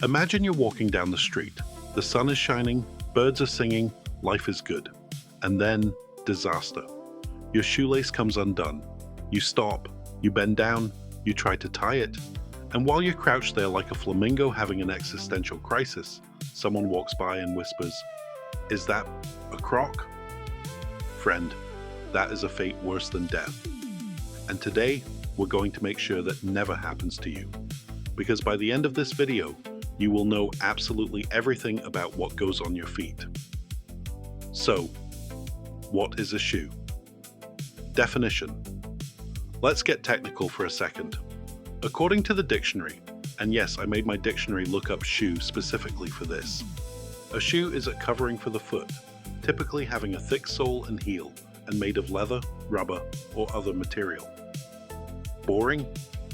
Imagine you're walking down the street. The sun is shining, birds are singing, life is good. And then, disaster. Your shoelace comes undone. You stop, you bend down, you try to tie it. And while you're crouched there like a flamingo having an existential crisis, someone walks by and whispers, "Is that a croc?" Friend, that is a fate worse than death. And today, we're going to make sure that never happens to you. Because by the end of this video, you will know absolutely everything about what goes on your feet. So, what is a shoe? Definition. Let's get technical for a second. According to the dictionary, and yes, I made my dictionary look up shoe specifically for this, a shoe is a covering for the foot, typically having a thick sole and heel, and made of leather, rubber, or other material. Boring?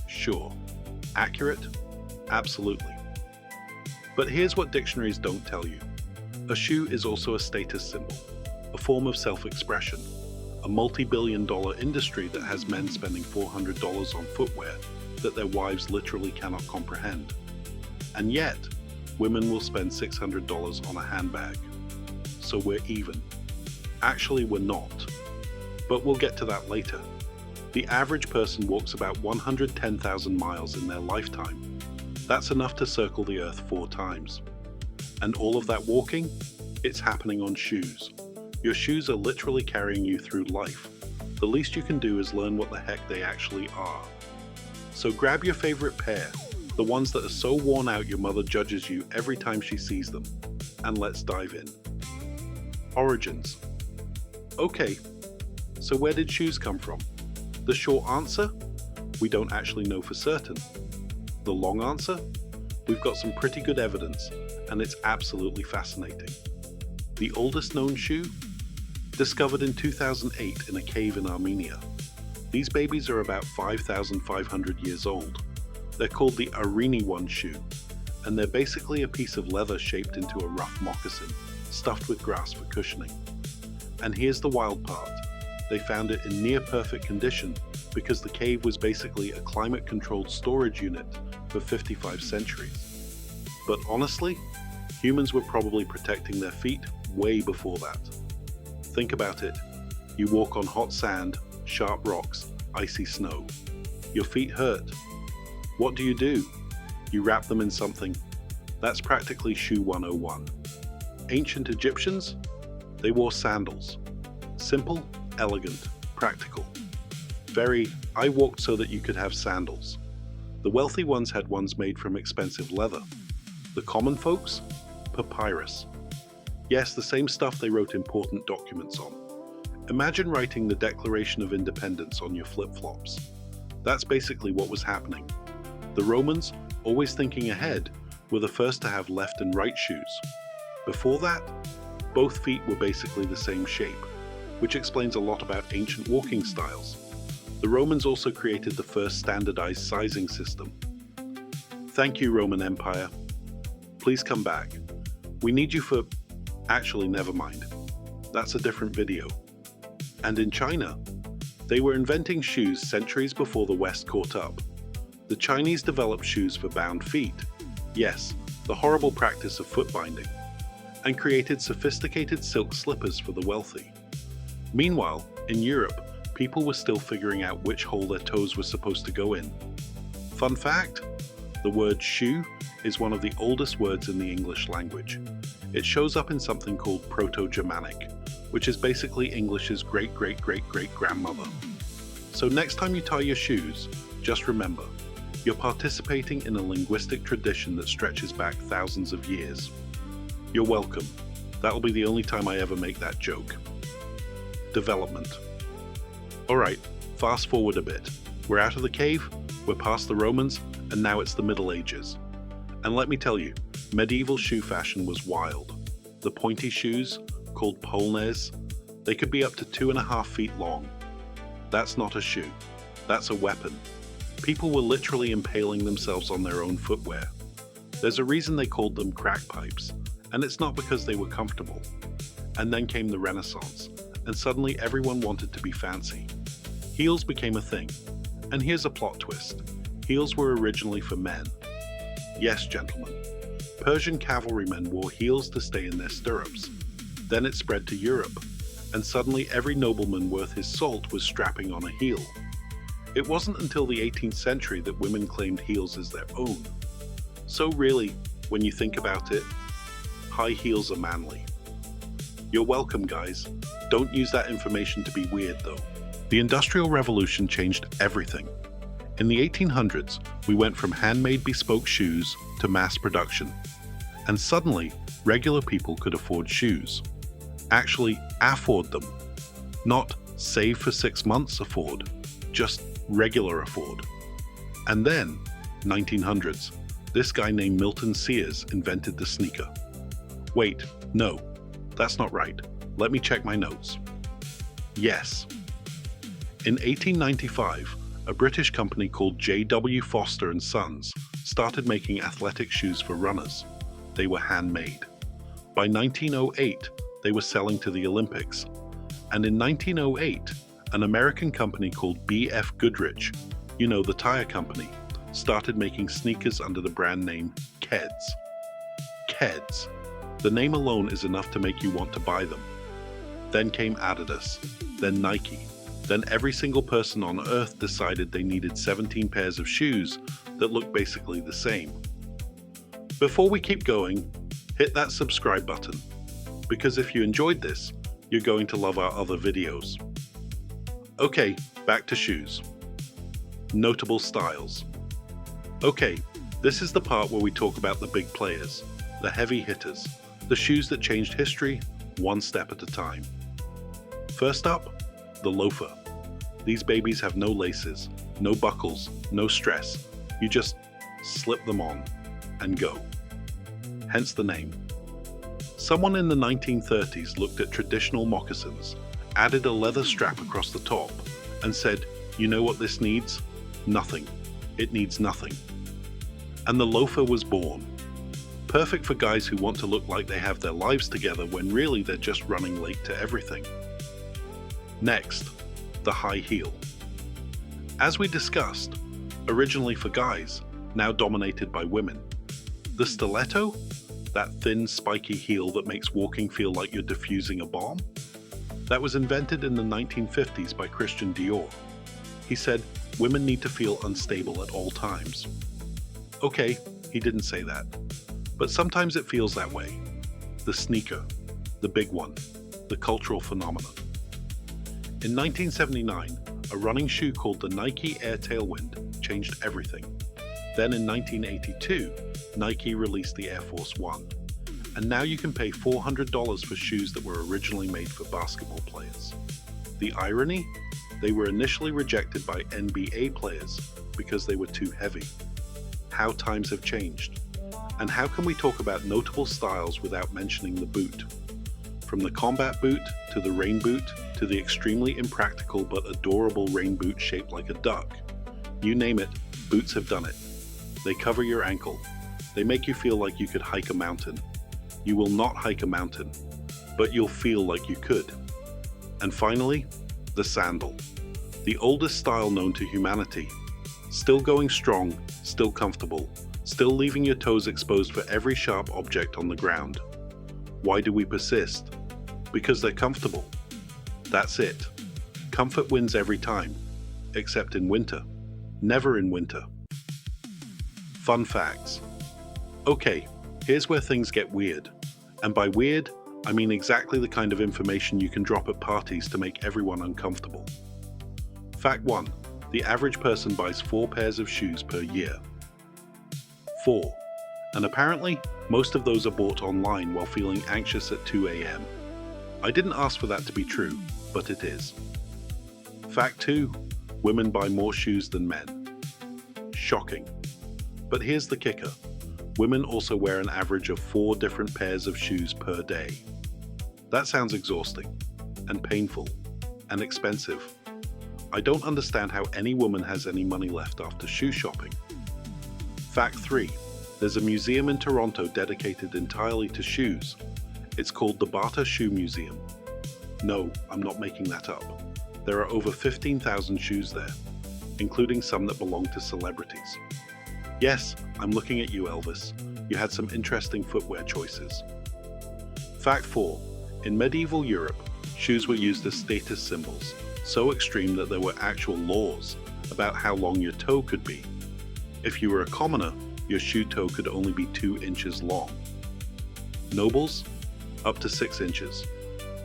Sure. Accurate? Absolutely. But here's what dictionaries don't tell you. A shoe is also a status symbol, a form of self-expression, a multi-billion-dollar industry that has men spending $400 on footwear that their wives literally cannot comprehend. And yet, women will spend $600 on a handbag. So we're even. Actually, we're not. But we'll get to that later. The average person walks about 110,000 miles in their lifetime. That's enough to circle the earth 4 times. And all of that walking, it's happening on shoes. Your shoes are literally carrying you through life. The least you can do is learn what the heck they actually are. So grab your favorite pair, the ones that are so worn out your mother judges you every time she sees them, and let's dive in. Origins. Okay, so where did shoes come from? The short answer? We don't actually know for certain. The long answer? We've got some pretty good evidence, and it's absolutely fascinating. The oldest known shoe? Discovered in 2008 in a cave in Armenia. These babies are about 5,500 years old. They're called the Arini 1 shoe, and they're basically a piece of leather shaped into a rough moccasin, stuffed with grass for cushioning. And here's the wild part. They found it in near perfect condition because the cave was basically a climate-controlled storage unit for 55 centuries. But honestly, humans were probably protecting their feet way before that. Think about it. You walk on hot sand, sharp rocks, icy snow. Your feet hurt. What do? You wrap them in something. That's practically Shoe 101. Ancient Egyptians? They wore sandals. Simple, elegant, practical. I walked so that you could have sandals. The wealthy ones had ones made from expensive leather. The common folks? Papyrus. Yes, the same stuff they wrote important documents on. Imagine writing the Declaration of Independence on your flip-flops. That's basically what was happening. The Romans, always thinking ahead, were the first to have left and right shoes. Before that, both feet were basically the same shape, which explains a lot about ancient walking styles. The Romans also created the first standardized sizing system. Thank you, Roman Empire. Please come back. We need you for... Actually, never mind. That's a different video. And in China, they were inventing shoes centuries before the West caught up. The Chinese developed shoes for bound feet. Yes, the horrible practice of foot binding. And created sophisticated silk slippers for the wealthy. Meanwhile, in Europe, people were still figuring out which hole their toes were supposed to go in. Fun fact, the word shoe is one of the oldest words in the English language. It shows up in something called Proto-Germanic, which is basically English's great-great-great-great-grandmother. So next time you tie your shoes, just remember, you're participating in a linguistic tradition that stretches back thousands of years. You're welcome. That'll be the only time I ever make that joke. Development. Alright, fast forward a bit. We're out of the cave, we're past the Romans, and now it's the Middle Ages. And let me tell you, medieval shoe fashion was wild. The pointy shoes, called polnaises, they could be up to 2.5 feet long. That's not a shoe, that's a weapon. People were literally impaling themselves on their own footwear. There's a reason they called them crack pipes, and it's not because they were comfortable. And then came the Renaissance, and suddenly everyone wanted to be fancy. Heels became a thing. And here's a plot twist. Heels were originally for men. Yes, gentlemen. Persian cavalrymen wore heels to stay in their stirrups. Then it spread to Europe, and suddenly every nobleman worth his salt was strapping on a heel. It wasn't until the 18th century that women claimed heels as their own. So really, when you think about it, high heels are manly. You're welcome, guys. Don't use that information to be weird, though. The Industrial Revolution changed everything. In the 1800s, we went from handmade bespoke shoes to mass production. And suddenly, regular people could afford shoes. Actually, afford them. Not save for 6 months afford, just regular afford. And then, 1900s, this guy named Milton Sears invented the sneaker. Wait, no, that's not right. Let me check my notes. Yes. In 1895, a British company called J.W. Foster & Sons started making athletic shoes for runners. They were handmade. By 1908, they were selling to the Olympics. And in 1908, an American company called B.F. Goodrich, you know, the tire company, started making sneakers under the brand name Keds. Keds. The name alone is enough to make you want to buy them. Then came Adidas, then Nike. Then every single person on Earth decided they needed 17 pairs of shoes that look basically the same. Before we keep going, hit that subscribe button, because if you enjoyed this, you're going to love our other videos. Okay, back to shoes. Notable styles. Okay, this is the part where we talk about the big players, the heavy hitters, the shoes that changed history one step at a time. First up, the loafer. These babies have no laces, no buckles, no stress. You just slip them on and go. Hence the name. Someone in the 1930s looked at traditional moccasins, added a leather strap across the top, and said, you know what this needs? Nothing. It needs nothing. And the loafer was born. Perfect for guys who want to look like they have their lives together when really they're just running late to everything. Next, the high heel. As we discussed, originally for guys, now dominated by women. The stiletto, that thin, spiky heel that makes walking feel like you're defusing a bomb, that was invented in the 1950s by Christian Dior. He said, women need to feel unstable at all times. Okay, he didn't say that, but sometimes it feels that way. The sneaker, the big one, the cultural phenomenon. In 1979, a running shoe called the Nike Air Tailwind changed everything. Then in 1982, Nike released the Air Force One. And now you can pay $400 for shoes that were originally made for basketball players. The irony? They were initially rejected by NBA players because they were too heavy. How times have changed. And how can we talk about notable styles without mentioning the boot? From the combat boot, to the rain boot, to the extremely impractical but adorable rain boot shaped like a duck. You name it, boots have done it. They cover your ankle. They make you feel like you could hike a mountain. You will not hike a mountain, but you'll feel like you could. And finally, the sandal. The oldest style known to humanity. Still going strong, still comfortable, still leaving your toes exposed for every sharp object on the ground. Why do we persist? Because they're comfortable. That's it. Comfort wins every time, except in winter. Never in winter. Fun facts. Okay, here's where things get weird. And by weird, I mean exactly the kind of information you can drop at parties to make everyone uncomfortable. Fact 1. The average person buys 4 pairs of shoes per year. 4. And apparently, most of those are bought online while feeling anxious at 2 a.m. I didn't ask for that to be true, but it is. Fact 2. Women buy more shoes than men. Shocking. But here's the kicker. Women also wear an average of 4 different pairs of shoes per day. That sounds exhausting, and painful, and expensive. I don't understand how any woman has any money left after shoe shopping. Fact 3. There's a museum in Toronto dedicated entirely to shoes. It's called the Bata Shoe Museum. No, I'm not making that up. There are over 15,000 shoes there, including some that belong to celebrities. Yes, I'm looking at you, Elvis. you had some interesting footwear choices. Fact 4. In medieval Europe, shoes were used as status symbols, so extreme that there were actual laws about how long your toe could be. If you were a commoner, your shoe toe could only be 2 inches long. Nobles? Up to 6 inches.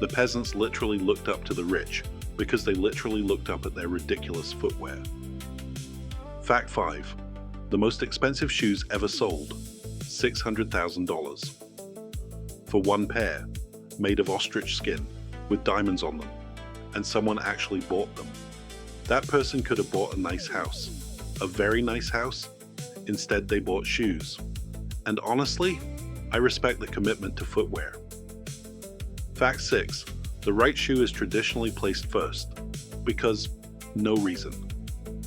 The peasants literally looked up to the rich because they literally looked up at their ridiculous footwear. Fact 5. The most expensive shoes ever sold, $600,000. For one pair, made of ostrich skin, with diamonds on them, and someone actually bought them. That person could have bought a nice house, a very nice house. Instead, they bought shoes. And honestly, I respect the commitment to footwear. Fact 6. The right shoe is traditionally placed first, because no reason.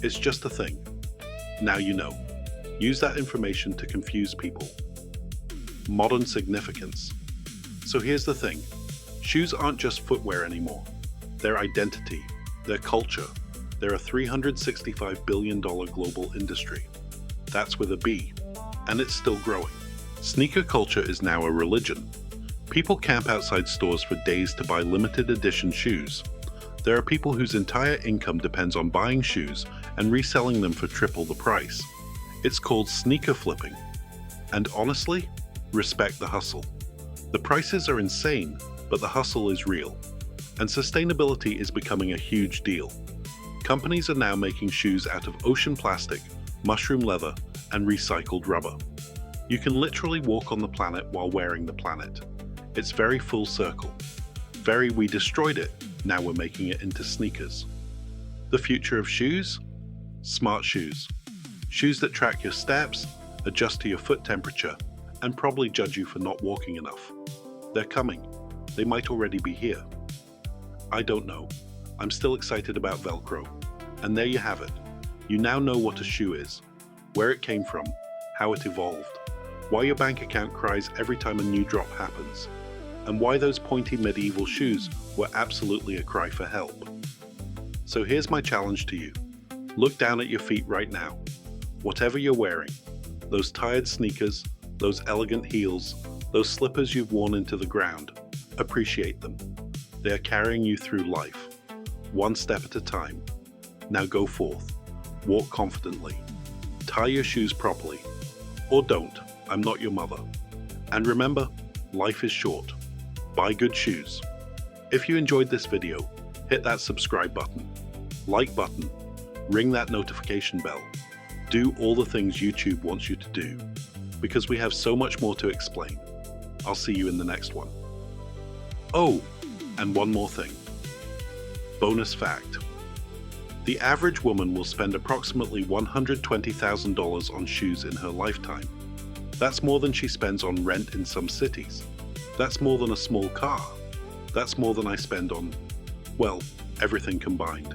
It's just a thing. Now you know. Use that information to confuse people. Modern significance. So here's the thing. Shoes aren't just footwear anymore. They're identity, they're culture. They're a $365 billion global industry. That's with a B, and it's still growing. Sneaker culture is now a religion. People camp outside stores for days to buy limited edition shoes. There are people whose entire income depends on buying shoes and reselling them for triple the price. It's called sneaker flipping. And honestly, respect the hustle. The prices are insane, but the hustle is real. And sustainability is becoming a huge deal. Companies are now making shoes out of ocean plastic, mushroom leather, and recycled rubber. You can literally walk on the planet while wearing the planet. It's very full circle. Very we destroyed it, now we're making it into sneakers. The future of shoes? Smart shoes. Shoes that track your steps, adjust to your foot temperature, and probably judge you for not walking enough. They're coming. They might already be here. I don't know. I'm still excited about Velcro. And there you have it. You now know what a shoe is, where it came from, how it evolved, why your bank account cries every time a new drop happens, and why those pointy medieval shoes were absolutely a cry for help. So here's my challenge to you. Look down at your feet right now. Whatever you're wearing, those tired sneakers, those elegant heels, those slippers you've worn into the ground, appreciate them. They are carrying you through life, one step at a time. Now go forth, walk confidently, tie your shoes properly, or don't, I'm not your mother. And remember, life is short. Buy good shoes. If you enjoyed this video, hit that subscribe button, like button, ring that notification bell. Do all the things YouTube wants you to do, because we have so much more to explain. I'll see you in the next one. Oh, and one more thing. Bonus fact. The average woman will spend approximately $120,000 on shoes in her lifetime. That's more than she spends on rent in some cities. That's more than a small car. That's more than I spend on, well, everything combined.